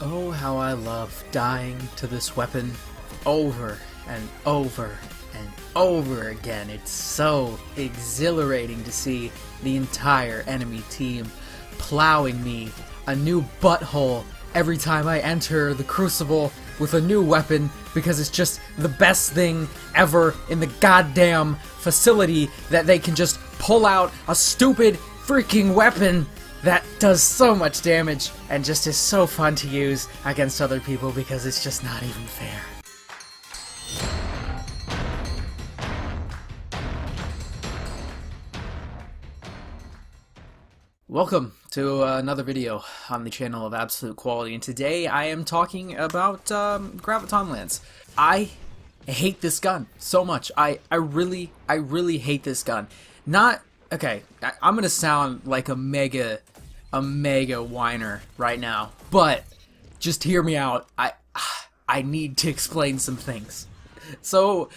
Oh, how I love dying to this weapon over and over and over again. It's so exhilarating to see the entire enemy team plowing me a new butthole every time I enter the Crucible with a new weapon, because it's just the best thing ever in the goddamn facility that they can just pull out a stupid freaking weapon that does so much damage and just is so fun to use against other people because it's just not even fair. Welcome to another video on the channel of Absolute Quality, and today I am talking about Graviton Lance. I hate this gun so much. I really hate this gun. I'm gonna sound like a mega whiner right now, but just hear me out. I need to explain some things. So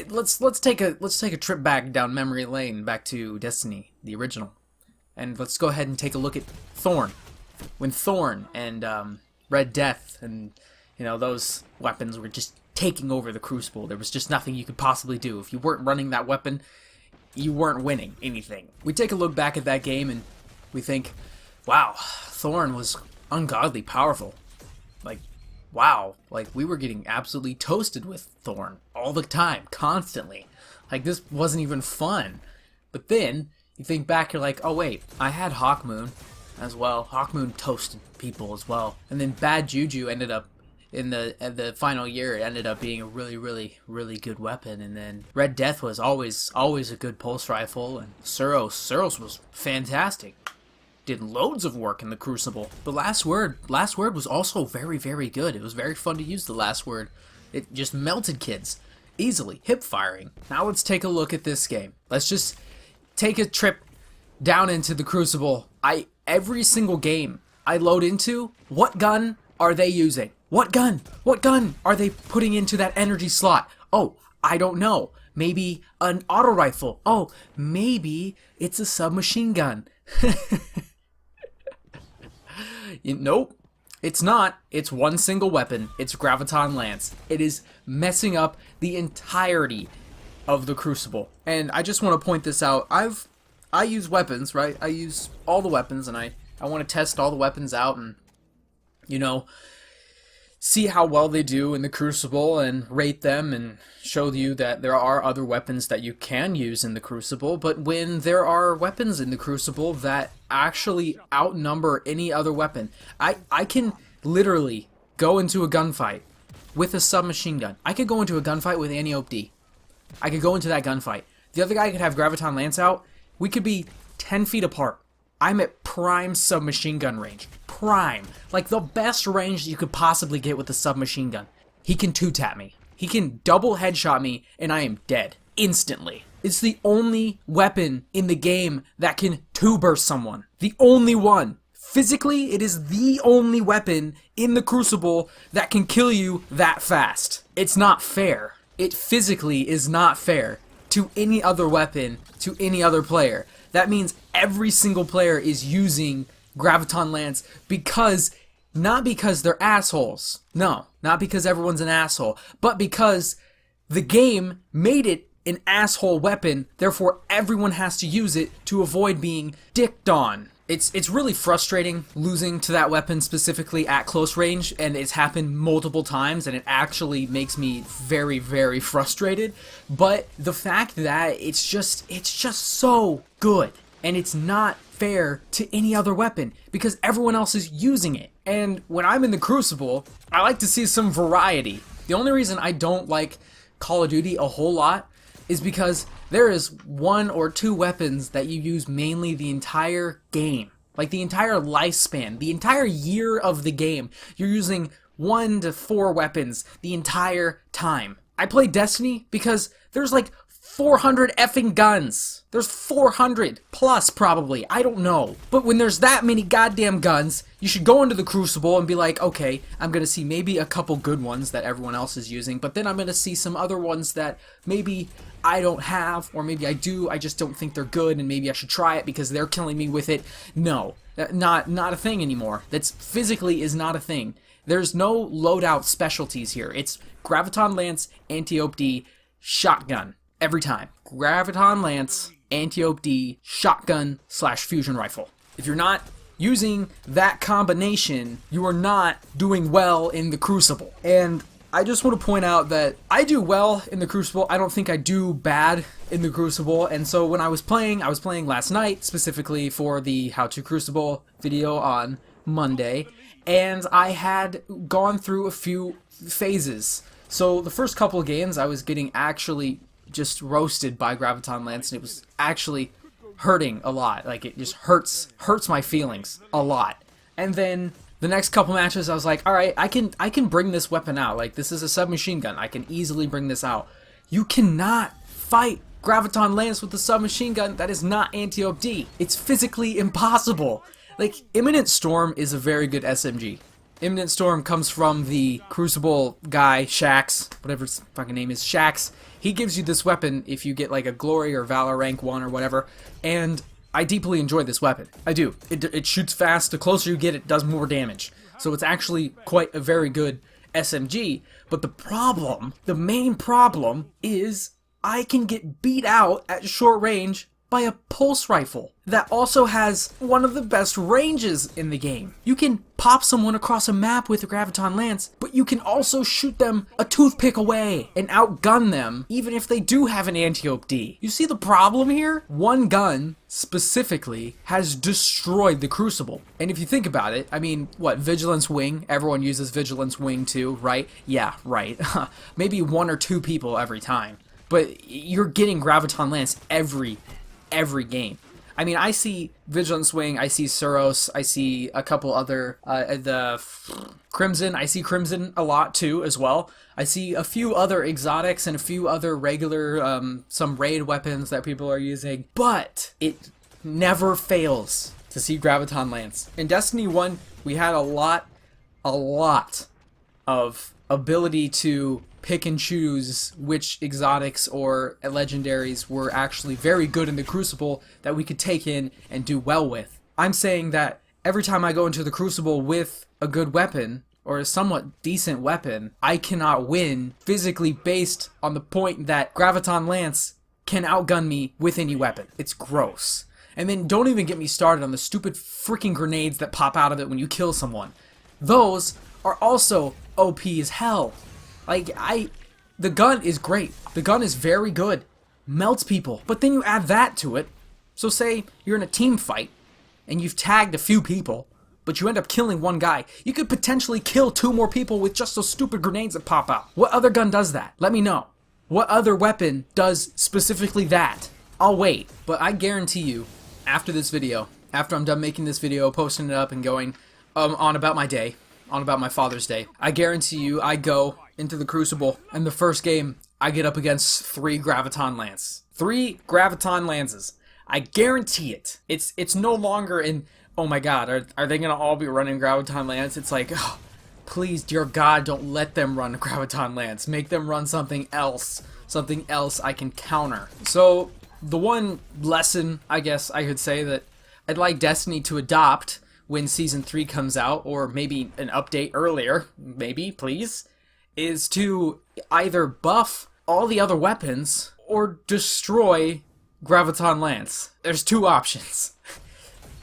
let's take a trip back down memory lane, back to Destiny, the original. And let's go ahead and take a look at Thorn. When Thorn and Red Death and those weapons were just taking over the Crucible, there was just nothing you could possibly do. If you weren't running that weapon, you weren't winning anything. We take a look back at that game and we think, wow, Thorn was ungodly powerful. Wow, we were getting absolutely toasted with Thorn all the time, constantly. This wasn't even fun. But then you think back, you're like, oh wait, I had Hawkmoon as well. Hawkmoon toasted people as well. And then Bad Juju ended up, in the final year, it ended up being a really good weapon. And then Red Death was always a good pulse rifle. And Suros was fantastic. Did loads of work in the Crucible. The Last Word was also very good. It was very fun to use the Last Word. It just melted kids easily, hip firing. Now let's take a look at this game. Let's just take a trip down into the Crucible. Every single game I load into, what gun are they using? What gun are they putting into that energy slot? Oh, I don't know. Maybe an auto rifle. Oh, maybe it's a submachine gun. Nope, it's not. It's one single weapon. It's Graviton Lance. It is messing up the entirety of the Crucible. And I just want to point this out. I use weapons, right? I use all the weapons, and I want to test all the weapons out and, see how well they do in the Crucible and rate them and show you that there are other weapons that you can use in the Crucible. But when there are weapons in the Crucible that actually outnumber any other weapon, I can literally go into a gunfight with a submachine gun. I could go into a gunfight with Anti-OP-D. I could go into that gunfight. The other guy could have Graviton Lance out. We could be 10 feet apart. I'm at prime submachine gun range. Prime. The best range you could possibly get with a submachine gun. He can two-tap me. He can double headshot me, and I am dead. Instantly. It's the only weapon in the game that can two-burst someone. The only one. Physically, it is the only weapon in the Crucible that can kill you that fast. It's not fair. It physically is not fair to any other weapon, to any other player. That means every single player is using Graviton Lance not because they're assholes. No, not because everyone's an asshole, but because the game made it an asshole weapon, therefore everyone has to use it to avoid being dicked on. It's really frustrating losing to that weapon specifically at close range, and it's happened multiple times, and it actually makes me very frustrated. But the fact that it's just so good, and it's not fair to any other weapon because everyone else is using it. And when I'm in the Crucible, I like to see some variety. The only reason I don't like Call of Duty a whole lot is because there is one or two weapons that you use mainly the entire game. The entire lifespan, the entire year of the game, you're using 1 to 4 weapons the entire time. I play Destiny because there's 400 effing guns. There's 400 plus probably. I don't know. But when there's that many goddamn guns, you should go into the Crucible and be like, okay, I'm going to see maybe a couple good ones that everyone else is using, but then I'm going to see some other ones that maybe I don't have, or maybe I do, I just don't think they're good, and maybe I should try it because they're killing me with it. No. Not a thing anymore. That's physically is not a thing. There's no loadout specialties here. It's Graviton Lance, Antiope D, shotgun every time. Graviton Lance, Antiope D, shotgun / fusion rifle. If you're not using that combination, you are not doing well in the Crucible. And I just want to point out that I do well in the Crucible. I don't think I do bad in the Crucible. And so when I was playing last night, specifically for the How to Crucible video on Monday, and I had gone through a few phases. So the first couple of games, I was getting actually just roasted by Graviton Lance, and it was actually hurting a lot. Like, it just hurts my feelings a lot. And then the next couple matches, I was like, all right, I can bring this weapon out. Like, this is a submachine gun. I can easily bring this out. You cannot fight Graviton Lance with the submachine gun. That is not Antiope D. It's physically impossible. Like, Imminent Storm is a very good SMG. Imminent Storm comes from the Crucible guy, Shax, whatever his fucking name is, Shax. He gives you this weapon if you get like a Glory or Valor rank 1 or whatever, and I deeply enjoy this weapon. I do. It shoots fast. The closer you get, it does more damage. So it's actually quite a very good SMG, but the main problem is I can get beat out at short range by a pulse rifle that also has one of the best ranges in the game. You can pop someone across a map with a Graviton Lance, but you can also shoot them a toothpick away and outgun them, even if they do have an Antiope D. You see the problem here? One gun, specifically, has destroyed the Crucible. And if you think about it, I mean, what, Vigilance Wing? Everyone uses Vigilance Wing too, right? Yeah, right. Maybe 1 or 2 people every time. But you're getting Graviton Lance every game. I mean, I see Vigilance Wing, I see Suros, I see a couple other, Crimson, I see Crimson a lot too as well. I see a few other exotics and a few other regular, some raid weapons that people are using, but it never fails to see Graviton Lance. In Destiny 1, we had a lot of ability to pick and choose which exotics or legendaries were actually very good in the Crucible that we could take in and do well with. I'm saying that every time I go into the Crucible with a good weapon, or a somewhat decent weapon, I cannot win physically based on the point that Graviton Lance can outgun me with any weapon. It's gross. And then don't even get me started on the stupid freaking grenades that pop out of it when you kill someone. Those are also OP as hell. Like, the gun is great. The gun is very good. Melts people. But then you add that to it. So say you're in a team fight, and you've tagged a few people, but you end up killing one guy. You could potentially kill 2 more people with just those stupid grenades that pop out. What other gun does that? Let me know. What other weapon does specifically that? I'll wait. But I guarantee you, after this video, after I'm done making this video, posting it up, and going on about my day, on about my Father's Day, I guarantee you I go into the Crucible, and the first game, I get up against 3 Graviton Lance. 3 Graviton Lances. I guarantee it. It's no longer in, oh my god, are they gonna all be running Graviton Lance? It's like, oh, please, dear God, don't let them run Graviton Lance. Make them run something else I can counter. So, the one lesson, I guess I could say, that I'd like Destiny to adopt when Season 3 comes out, or maybe an update earlier, maybe, please, is to either buff all the other weapons or destroy Graviton Lance. There's 2 options.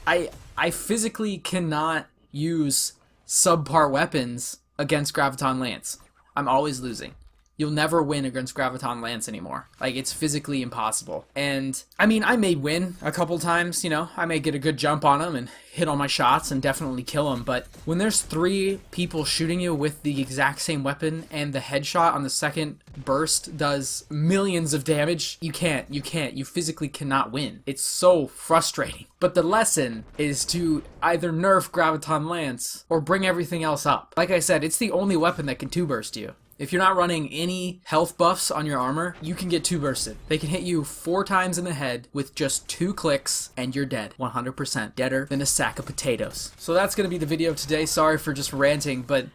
I physically cannot use subpar weapons against Graviton Lance. I'm always losing. You'll never win against Graviton Lance anymore. Like, it's physically impossible. And, I mean, I may win a couple times, you know. I may get a good jump on him and hit all my shots and definitely kill him. But when there's 3 people shooting you with the exact same weapon and the headshot on the second burst does millions of damage, you can't. You physically cannot win. It's so frustrating. But the lesson is to either nerf Graviton Lance or bring everything else up. Like I said, it's the only weapon that can 2-burst you. If you're not running any health buffs on your armor, you can get 2-bursted. They can hit you 4 times in the head with just 2 clicks, and you're dead. 100% deader than a sack of potatoes. So that's gonna be the video today. Sorry for just ranting, but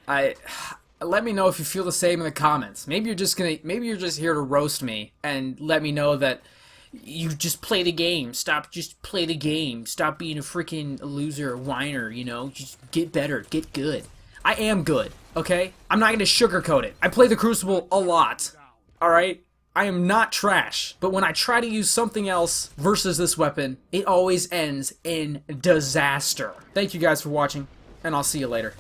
let me know if you feel the same in the comments. Maybe you're just here to roast me and let me know that, You just play the game. Just play the game. Stop being a freaking loser or whiner, you know? Just get better. Get good. I am good, okay? I'm not gonna sugarcoat it. I play the Crucible a lot, alright? I am not trash, but when I try to use something else versus this weapon, it always ends in disaster. Thank you guys for watching, and I'll see you later.